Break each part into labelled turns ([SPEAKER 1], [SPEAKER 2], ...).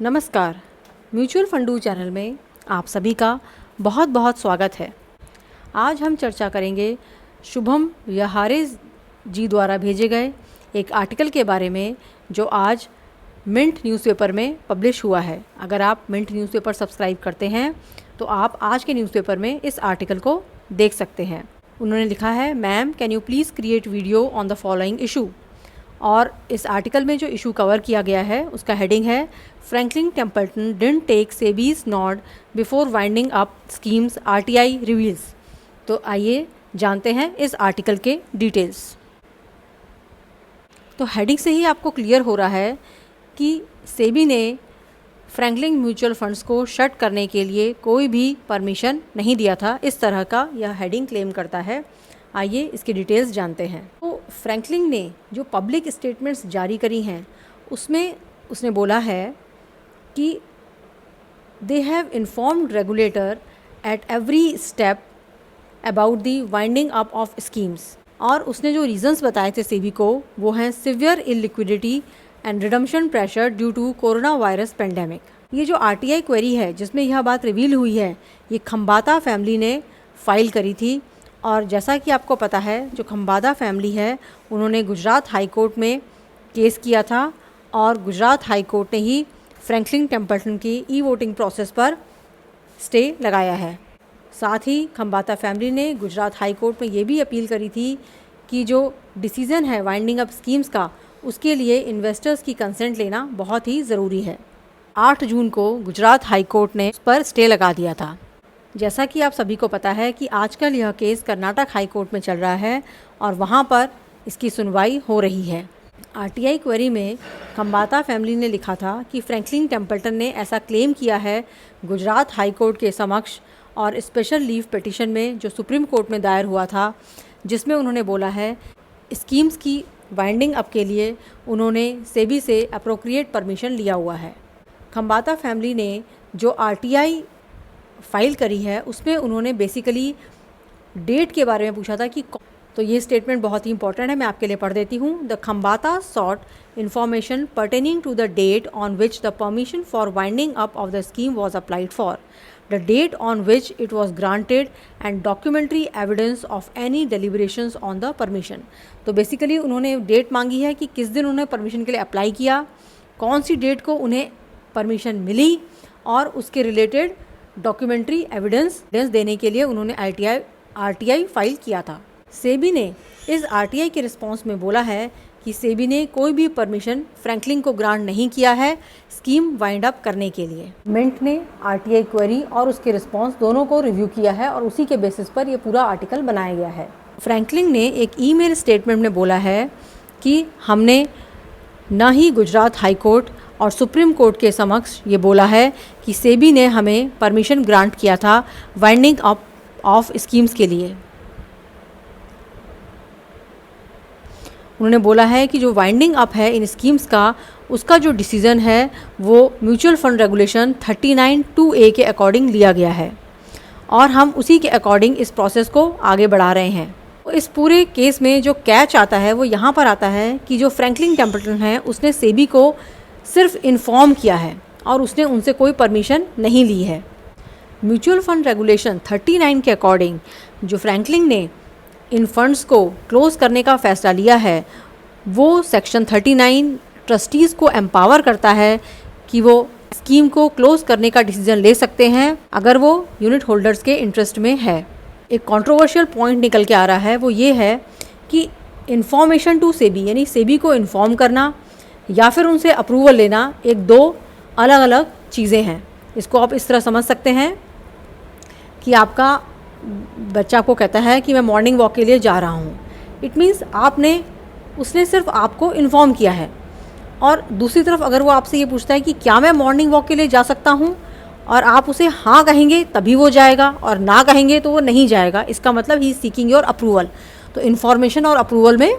[SPEAKER 1] नमस्कार, mutual फंडू channel में आप सभी का बहुत बहुत स्वागत है। आज हम चर्चा करेंगे शुभम यहारे जी द्वारा भेजे गए एक आर्टिकल के बारे में जो आज मिंट न्यूज़पेपर में पब्लिश हुआ है। अगर आप मिंट न्यूज़पेपर सब्सक्राइब करते हैं तो आप आज के न्यूज़पेपर में इस आर्टिकल को देख सकते हैं। उन्होंने लिखा है, ma'am can you please create video on the following issue. और इस आर्टिकल में जो इशू कवर किया गया है उसका हेडिंग है Franklin Templeton didn't take SEBI's nod before winding up schemes RTI reveals. तो आइए जानते हैं इस आर्टिकल के डिटेल्स। तो हेडिंग से ही आपको क्लियर हो रहा है कि सेबी ने फ्रैंकलिन म्यूचुअल फंड्स को शट करने के लिए कोई भी परमिशन नहीं दिया था, इस तरह का यह हेडिंग क्लेम करता है। आइए इसकी डिटेल्स जानते हैं। तो फ्रैंकलिन ने जो पब्लिक स्टेटमेंट्स जारी करी हैं उसमें उसने बोला है कि they have informed regulator at every step about the winding up of schemes. और उसने जो रीजंस बताए थे सेबी को वो हैं severe illiquidity and redemption pressure due to corona virus pandemic. ये जो आरटीआई क्वेरी है जिसमें यह बात रिवील हुई है ये खम्बाता फैमिली ने फाइल करी थी। और जैसा कि आपको पता है जो खम्बाता फैमिली है उन्होंने गुजरात हाई कोर्ट में केस किया था और गुजरात हाई कोर्ट ने ही फ्रैंकलिन टेम्पल्टन की ई वोटिंग प्रोसेस पर स्टे लगाया है। साथ ही खम्बाता फैमिली ने गुजरात हाई कोर्ट में ये भी अपील करी थी कि जो डिसीज़न है वाइंडिंग अप स्कीम्स का उसके लिए इन्वेस्टर्स की कंसेंट लेना बहुत ही ज़रूरी है। 8 जून को गुजरात हाई कोर्ट ने उस पर स्टे लगा दिया था। जैसा कि आप सभी को पता है कि आजकल यह केस कर्नाटक हाई कोर्ट में चल रहा है और वहाँ पर इसकी सुनवाई हो रही है। आरटीआई क्वेरी में खम्बाता फैमिली ने लिखा था कि फ्रैंकलिन टेम्पल्टन ने ऐसा क्लेम किया है गुजरात हाई कोर्ट के समक्ष और स्पेशल लीव पिटीशन में जो सुप्रीम कोर्ट में दायर हुआ था, जिसमें उन्होंने बोला है स्कीम्स की वाइंडिंग अप के लिए उन्होंने सेबी से अप्रोप्रिएट परमिशन लिया हुआ है। खम्बाता फैमिली ने जो आरटीआई फाइल करी है उसमें उन्होंने बेसिकली डेट के बारे में पूछा था कि तो ये स्टेटमेंट बहुत ही इंपॉर्टेंट है, मैं आपके लिए पढ़ देती हूँ। The Khambatta sought information pertaining to the date on which the permission for winding up of the scheme was applied for, the date on which it was granted and documentary evidence of any deliberations on the permission. तो basically उन्होंने date मांगी है कि किस दिन उन्हें permission के लिए अप्लाई किया, कौन सी डेट को उन्हें परमिशन मिली और उसके रिलेटेड डॉक्यूमेंट्री एविडेंस देने के लिए उन्होंने आरटीआई फाइल किया था। सेबी ने इस आरटीआई के रिस्पांस में बोला है कि सेबी ने कोई भी परमिशन फ्रैंकलिन को ग्रांट नहीं किया है स्कीम वाइंड अप करने के लिए। मिंट ने आरटीआई क्वेरी और उसके रिस्पांस दोनों को रिव्यू किया है और उसी के बेसिस पर यह पूरा आर्टिकल बनाया गया है। फ्रैंकलिन ने एक ईमेल स्टेटमेंट में बोला है कि हमने न ही गुजरात हाई कोर्ट और सुप्रीम कोर्ट के समक्ष ये बोला है कि सेबी ने हमें परमिशन ग्रांट किया था वाइंडिंग अप ऑफ स्कीम्स के लिए। उन्होंने बोला है कि जो वाइंडिंग अप है इन स्कीम्स का उसका जो डिसीज़न है वो म्यूचुअल फंड रेगुलेशन 39(2)(a) के अकॉर्डिंग लिया गया है और हम उसी के अकॉर्डिंग इस प्रोसेस को आगे बढ़ा रहे हैं। तो इस पूरे केस में जो कैच आता है वो यहाँ पर आता है कि जो फ्रैंकलिन टेम्पल्टन है उसने सेबी को सिर्फ इन्फॉर्म किया है और उसने उनसे कोई परमिशन नहीं ली है। म्यूचुअल फंड रेगुलेशन 39 के अकॉर्डिंग जो फ्रैंकलिन ने इन फंड्स को क्लोज़ करने का फ़ैसला लिया है वो सेक्शन 39 ट्रस्टीज़ को एम्पावर करता है कि वो स्कीम को क्लोज़ करने का डिसीजन ले सकते हैं अगर वो यूनिट होल्डर्स के इंटरेस्ट में है। एक कंट्रोवर्शियल पॉइंट निकल के आ रहा है वो ये है कि इन्फॉर्मेशन टू सेबी यानी सेबी को इन्फॉर्म करना या फिर उनसे अप्रूवल लेना एक दो अलग अलग चीज़ें हैं। इसको आप इस तरह समझ सकते हैं कि आपका बच्चा को कहता है कि मैं मॉर्निंग वॉक के लिए जा रहा हूँ, इट मीन्स उसने सिर्फ आपको इन्फॉर्म किया है। और दूसरी तरफ अगर वो आपसे ये पूछता है कि क्या मैं मॉर्निंग वॉक के लिए जा सकता हूँ और आप उसे हाँ कहेंगे तभी वो जाएगा और ना कहेंगे तो वो नहीं जाएगा, इसका मतलब ही सीकिंग योर अप्रूवल। तो इन्फॉर्मेशन और अप्रूवल में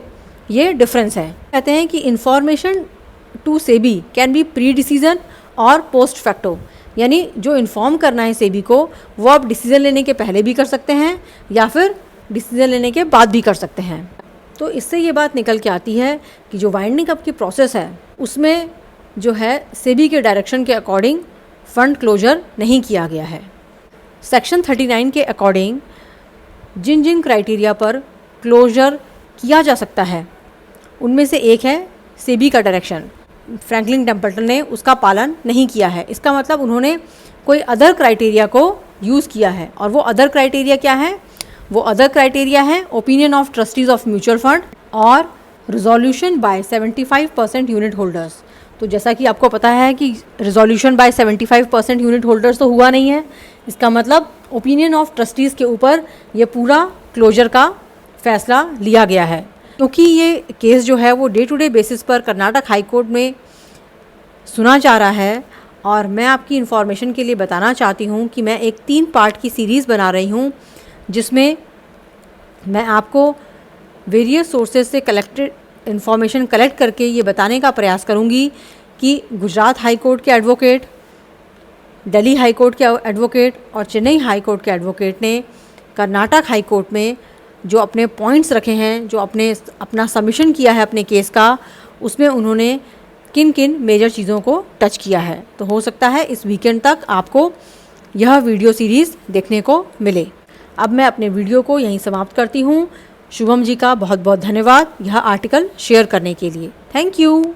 [SPEAKER 1] ये डिफरेंस है। कहते हैं कि information to SEBI can be pre decision और पोस्ट फैक्टो, यानी जो इन्फॉर्म करना है सेबी को वो आप डिसीजन लेने के पहले भी कर सकते हैं या फिर डिसीजन लेने के बाद भी कर सकते हैं। तो इससे ये बात निकल के आती है कि जो वाइंडिंग अप की प्रोसेस है उसमें जो है सेबी के डायरेक्शन के अकॉर्डिंग फ़ंड क्लोजर नहीं किया गया है। सेक्शन 39 के अकॉर्डिंग जिन जिन क्राइटेरिया पर क्लोजर किया जा सकता है उनमें से एक है सेबी का डायरेक्शन। फ्रैंकलिन टेम्पल्टन ने उसका पालन नहीं किया है। इसका मतलब उन्होंने कोई अदर क्राइटेरिया को यूज़ किया है, और वो अदर क्राइटेरिया क्या है? वो अदर क्राइटेरिया है opinion of trustees of mutual fund और रिजोल्यूशन बाय 75% यूनिट होल्डर्स। तो जैसा कि आपको पता है कि रिजोल्यूशन बाय 75% यूनिट होल्डर्स तो हुआ नहीं है। इसका मतलब ओपिनियन ऑफ ट्रस्टीज़ के ऊपर ये पूरा क्लोजर का फैसला लिया गया है। क्योंकि ये केस जो है वो डे टू डे बेसिस पर कर्नाटक हाई कोर्ट में सुना जा रहा है, और मैं आपकी इन्फॉर्मेशन के लिए बताना चाहती हूँ कि मैं एक 3 पार्ट की सीरीज़ बना रही हूँ, जिसमें मैं आपको वेरियस सोर्सेज से कलेक्टेड इन्फॉर्मेशन कलेक्ट करके ये बताने का प्रयास करूँगी कि गुजरात हाई कोर्ट के एडवोकेट, दिल्ली हाई कोर्ट के एडवोकेट और चेन्नई हाई कोर्ट के एडवोकेट ने कर्नाटक हाई कोर्ट में जो अपने पॉइंट्स रखे हैं, जो अपना सबमिशन किया है अपने केस का, उसमें उन्होंने किन किन मेजर चीज़ों को टच किया है। तो हो सकता है इस वीकेंड तक आपको यह वीडियो सीरीज़ देखने को मिले। अब मैं अपने वीडियो को यहीं समाप्त करती हूँ। शुभम जी का बहुत बहुत धन्यवाद यह आर्टिकल शेयर करने के लिए। Thank you.